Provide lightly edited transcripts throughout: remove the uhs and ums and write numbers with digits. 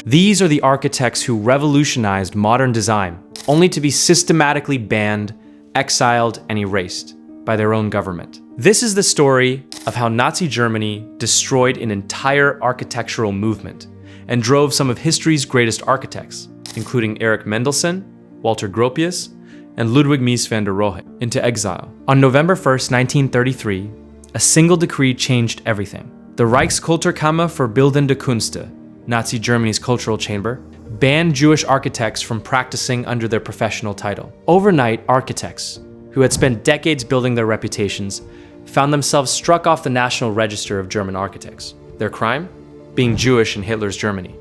These are the architects who revolutionized modern design, only to be systematically banned, exiled, and erased by their own government. This is the story of how Nazi Germany destroyed an entire architectural movement and drove some of history's greatest architects, including Erich Mendelsohn, Walter Gropius, and Ludwig Mies van der Rohe, into exile. On November 1st, 1933, a single decree changed everything. The Reichskulturkammer für Bildende Künste, Nazi Germany's cultural chamber, banned Jewish architects from practicing under their professional title. Overnight, architects, who had spent decades building their reputations, found themselves struck off the National Register of German Architects. Their crime? Being Jewish in Hitler's Germany.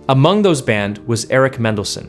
Among those banned was Erich Mendelsohn,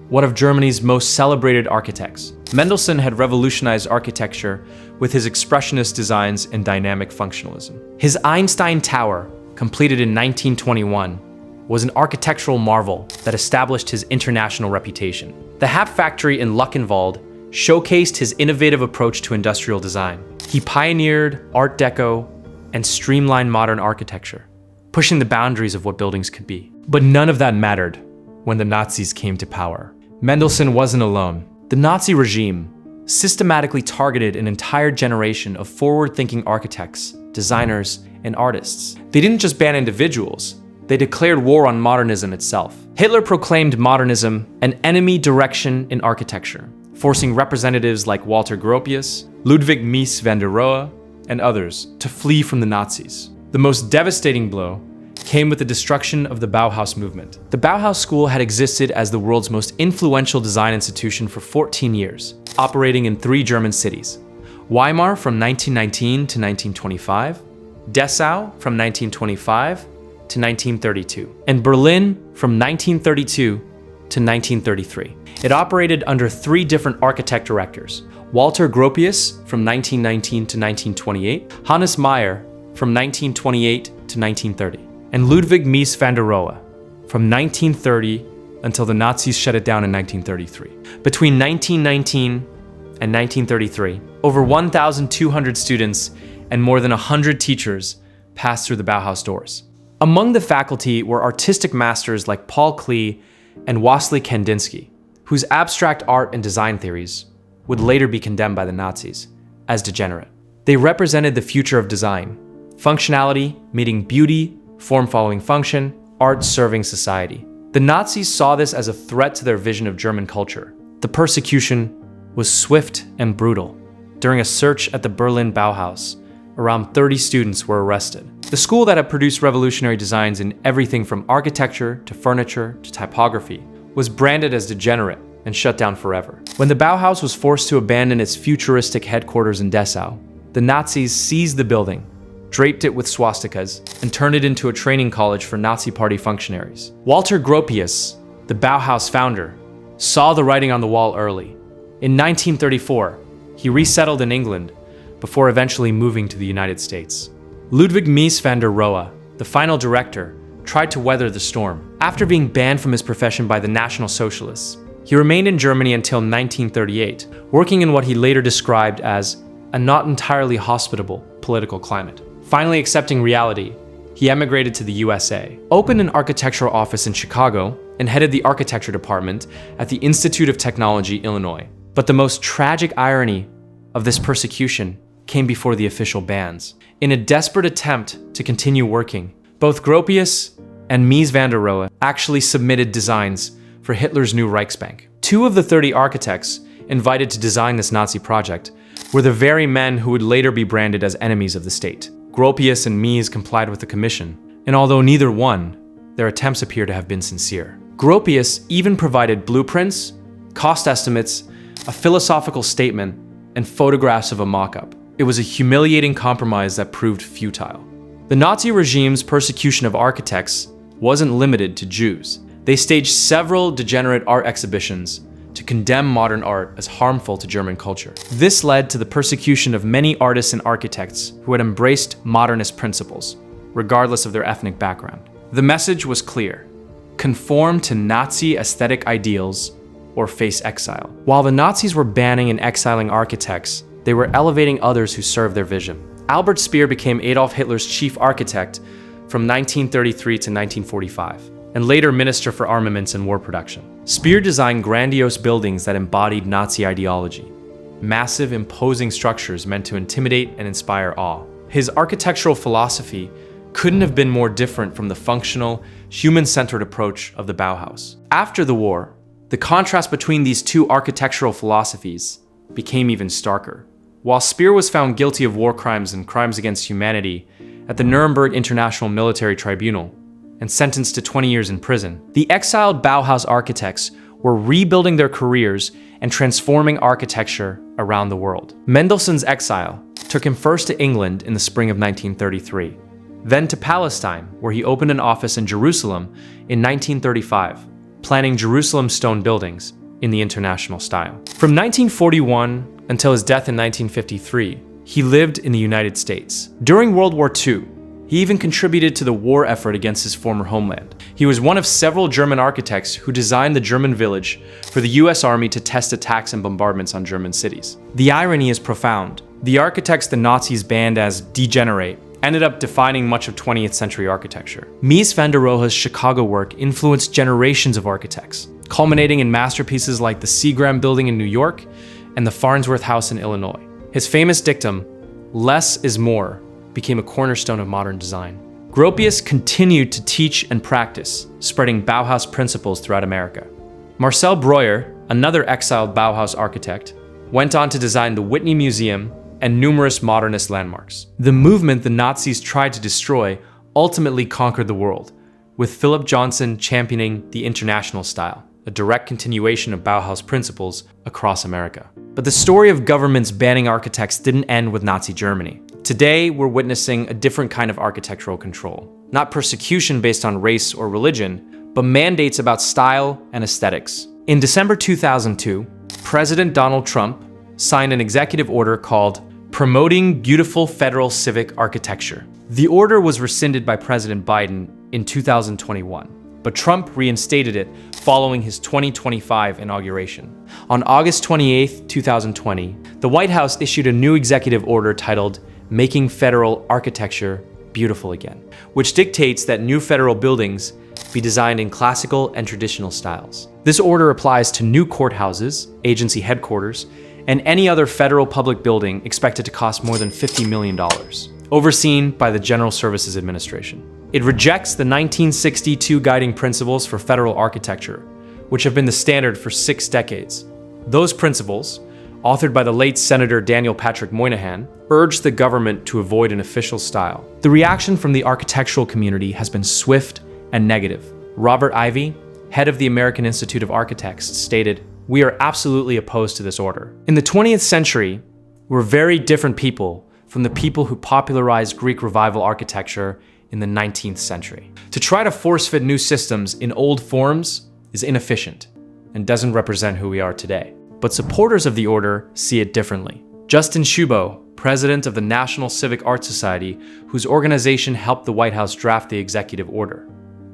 one of Germany's most celebrated architects. Mendelsohn had revolutionized architecture with his expressionist designs and dynamic functionalism. His Einstein Tower, completed in 1921, was an architectural marvel that established his international reputation. The Hap factory in Luckenwald showcased his innovative approach to industrial design. He pioneered Art Deco and streamlined modern architecture, pushing the boundaries of what buildings could be. But none of that mattered when the Nazis came to power. Mendelsohn wasn't alone. The Nazi regime systematically targeted an entire generation of forward-thinking architects, designers, and artists. They didn't just ban individuals, they declared war on modernism itself. Hitler proclaimed modernism an enemy direction in architecture, forcing representatives like Walter Gropius, Ludwig Mies van der Rohe, and others to flee from the Nazis. The most devastating blow came with the destruction of the Bauhaus movement. The Bauhaus school had existed as the world's most influential design institution for 14 years, operating in 3 German cities: Weimar from 1919 to 1925, Dessau from 1925 to 1932, and Berlin from 1932 to 1933. It operated under 3 different architect directors: Walter Gropius from 1919 to 1928, Hannes Meyer from 1928 to 1930, and Ludwig Mies van der Rohe from 1930 until the Nazis shut it down in 1933. Between 1919 and 1933, over 1,200 students and more than 100 teachers passed through the Bauhaus doors. Among the faculty were artistic masters like Paul Klee and Wassily Kandinsky, whose abstract art and design theories would later be condemned by the Nazis as degenerate. They represented the future of design, functionality meeting beauty, form following function, art serving society. The Nazis saw this as a threat to their vision of German culture. The persecution was swift and brutal. During a search at the Berlin Bauhaus, around 30 students were arrested. The school that had produced revolutionary designs in everything from architecture to furniture to typography was branded as degenerate and shut down forever. When the Bauhaus was forced to abandon its futuristic headquarters in Dessau, the Nazis seized the building, draped it with swastikas, and turned it into a training college for Nazi Party functionaries. Walter Gropius, the Bauhaus founder, saw the writing on the wall early. In 1934, he resettled in England before eventually moving to the United States. Ludwig Mies van der Rohe, the final director, tried to weather the storm. After being banned from his profession by the National Socialists, he remained in Germany until 1938, working in what he later described as a not entirely hospitable political climate. Finally accepting reality, he emigrated to the USA, opened an architectural office in Chicago, and headed the architecture department at the Institute of Technology, Illinois. But the most tragic irony of this persecution came before the official bans. In a desperate attempt to continue working, both Gropius and Mies van der Rohe actually submitted designs for Hitler's new Reichsbank. 2 of the 30 architects invited to design this Nazi project were the very men who would later be branded as enemies of the state. Gropius and Mies complied with the commission, and although neither won, their attempts appear to have been sincere. Gropius even provided blueprints, cost estimates, a philosophical statement, and photographs of a mock-up. It was a humiliating compromise that proved futile. The Nazi regime's persecution of architects wasn't limited to Jews. They staged several degenerate art exhibitions to condemn modern art as harmful to German culture. This led to the persecution of many artists and architects who had embraced modernist principles, regardless of their ethnic background. The message was clear: conform to Nazi aesthetic ideals or face exile. While the Nazis were banning and exiling architects, they were elevating others who served their vision. Albert Speer became Adolf Hitler's chief architect from 1933 to 1945. and later Minister for Armaments and War Production. Speer designed grandiose buildings that embodied Nazi ideology, massive, imposing structures meant to intimidate and inspire awe. His architectural philosophy couldn't have been more different from the functional, human-centered approach of the Bauhaus. After the war, the contrast between these two architectural philosophies became even starker. While Speer was found guilty of war crimes and crimes against humanity at the Nuremberg International Military Tribunal and sentenced to 20 years in prison, the exiled Bauhaus architects were rebuilding their careers and transforming architecture around the world. Mendelssohn's Exile took him first to England in the spring of 1933, then to Palestine, where he opened an office in Jerusalem in 1935, planning Jerusalem stone buildings in the international style. From 1941 until his death in 1953, he lived in the United States. During World War II, he even contributed to the war effort against his former homeland. He was one of several German architects who designed the German village for the US Army to test attacks and bombardments on German cities. The irony is profound. The architects the Nazis banned as Degenerate ended up defining much of 20th century architecture. Mies van der Rohe's Chicago work influenced generations of architects, culminating in masterpieces like the Seagram Building in New York and the Farnsworth House in Illinois. His famous dictum, "Less is more," became a cornerstone of modern design. Gropius continued to teach and practice, spreading Bauhaus principles throughout America. Marcel Breuer, another exiled Bauhaus architect, went on to design the Whitney Museum and numerous modernist landmarks. The movement the Nazis tried to destroy ultimately conquered the world, with Philip Johnson championing the international style, a direct continuation of Bauhaus principles across America. But the story of governments banning architects didn't end with Nazi Germany. Today, we're witnessing a different kind of architectural control. Not persecution based on race or religion, but mandates about style and aesthetics. In December 2002, President Donald Trump signed an executive order called Promoting Beautiful Federal Civic Architecture. The order was rescinded by President Biden in 2021, but Trump reinstated it following his 2025 inauguration. On August 28, 2020, the White House issued a new executive order titled Making Federal Architecture Beautiful Again, which dictates that new federal buildings be designed in classical and traditional styles. This order applies to new courthouses, agency headquarters, and any other federal public building expected to cost more than $50 million, overseen by the General Services Administration. It rejects the 1962 guiding principles for federal architecture, which have been the standard for 6 decades. Those principles, authored by the late Senator Daniel Patrick Moynihan, urged the government to avoid an official style. The reaction from the architectural community has been swift and negative. Robert Ivy, head of the American Institute of Architects, stated, "We are absolutely opposed to this order." In the 20th century, we're very different people from the people who popularized Greek Revival architecture in the 19th century. To try to force-fit new systems in old forms is inefficient and doesn't represent who we are today. But supporters of the order see it differently. Justin Shubo, president of the National Civic Art Society, whose organization helped the White House draft the executive order,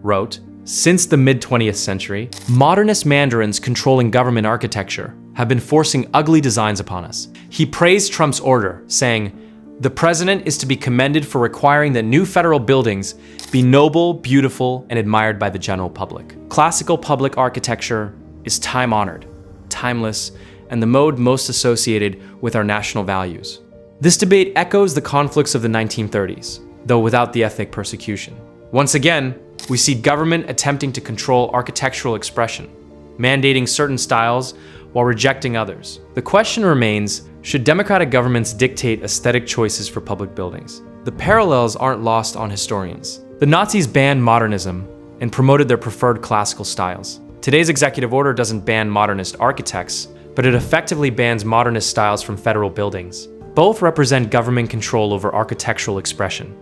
wrote, "Since the mid-20th century, modernist mandarins controlling government architecture have been forcing ugly designs upon us." He praised Trump's order, saying, "The president is to be commended for requiring that new federal buildings be noble, beautiful, and admired by the general public. Classical public architecture is time-honored, timeless, and the mode most associated with our national values." This debate echoes the conflicts of the 1930s, though without the ethnic persecution. Once again, we see government attempting to control architectural expression, mandating certain styles while rejecting others. The question remains, should democratic governments dictate aesthetic choices for public buildings? The parallels aren't lost on historians. The Nazis banned modernism and promoted their preferred classical styles. Today's executive order doesn't ban modernist architects, but it effectively bans modernist styles from federal buildings. Both represent government control over architectural expression,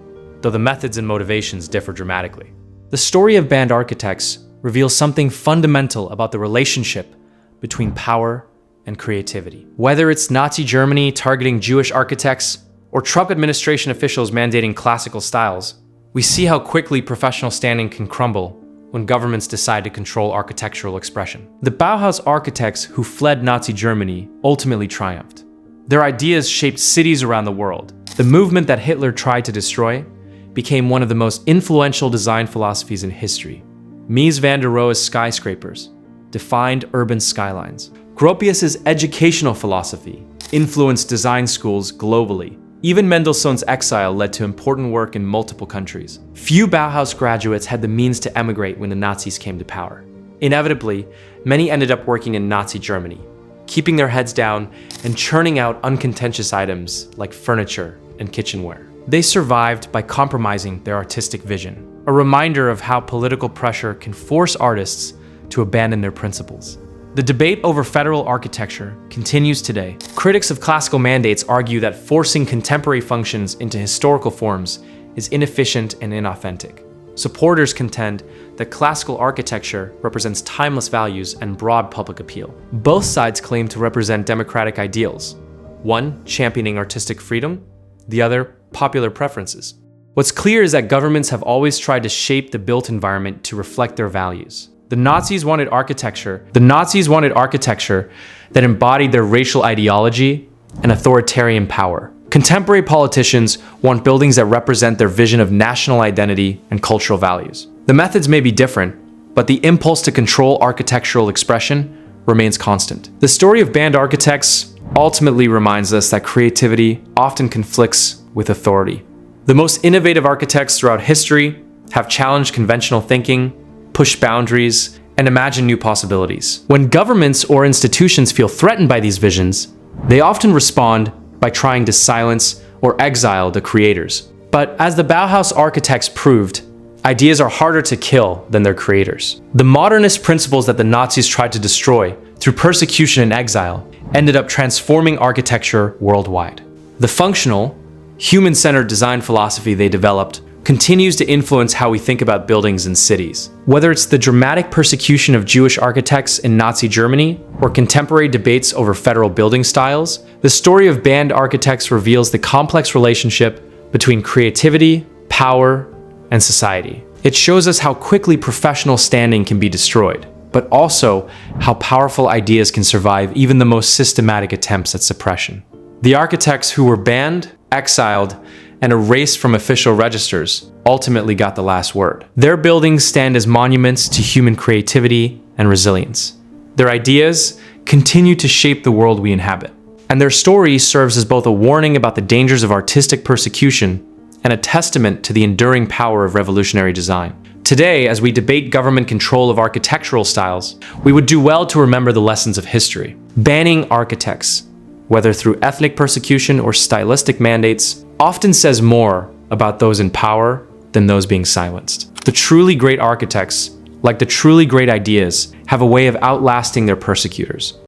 though the methods and motivations differ dramatically. The story of banned architects reveals something fundamental about the relationship between power and creativity. Whether it's Nazi Germany targeting Jewish architects or Trump administration officials mandating classical styles, we see how quickly professional standing can crumble when governments decide to control architectural expression. The Bauhaus architects who fled Nazi Germany ultimately triumphed. Their ideas shaped cities around the world. The movement that Hitler tried to destroy became one of the most influential design philosophies in history, Mies van der Rohe's skyscrapers defined urban skylines. Gropius's educational philosophy influenced design schools globally. Even Mendelsohn's Exile led to important work in multiple countries. Few Bauhaus graduates had the means to emigrate when the Nazis came to power. Inevitably, many ended up working in Nazi Germany, keeping their heads down and churning out uncontentious items like furniture and kitchenware. They survived by compromising their artistic vision, a reminder of how political pressure can force artists to abandon their principles. The debate over federal architecture continues today. Critics of classical mandates argue that forcing contemporary functions into historical forms is inefficient and inauthentic. Supporters contend that classical architecture represents timeless values and broad public appeal. Both sides claim to represent democratic ideals, one championing artistic freedom, the other popular preferences. What's clear is that governments have always tried to shape the built environment to reflect their values. The Nazis wanted architecture that embodied their racial ideology and authoritarian power. Contemporary politicians want buildings that represent their vision of national identity and cultural values. The methods may be different, but the impulse to control architectural expression remains constant. The story of banned architects ultimately reminds us that creativity often conflicts with authority. The most innovative architects throughout history have challenged conventional thinking, pushed boundaries, and imagined new possibilities. When governments or institutions feel threatened by these visions, they often respond by trying to silence or exile the creators. But as the Bauhaus architects proved, ideas are harder to kill than their creators. The modernist principles that the Nazis tried to destroy through persecution and exile ended up transforming architecture worldwide. The functional, human-centered design philosophy they developed continues to influence how we think about buildings and cities. Whether it's the dramatic persecution of Jewish architects in Nazi Germany or contemporary debates over federal building styles, the story of banned architects reveals the complex relationship between creativity, power, and society. It shows us how quickly professional standing can be destroyed, but also how powerful ideas can survive even the most systematic attempts at suppression. The architects who were banned, exiled, and erased from official registers ultimately got the last word. Their buildings stand as monuments to human creativity and resilience. Their ideas continue to shape the world we inhabit. And their story serves as both a warning about the dangers of artistic persecution and a testament to the enduring power of revolutionary design. Today, as we debate government control of architectural styles, we would do well to remember the lessons of history. Banning architects, whether through ethnic persecution or stylistic mandates, often says more about those in power than those being silenced. The truly great architects, like the truly great ideas, have a way of outlasting their persecutors.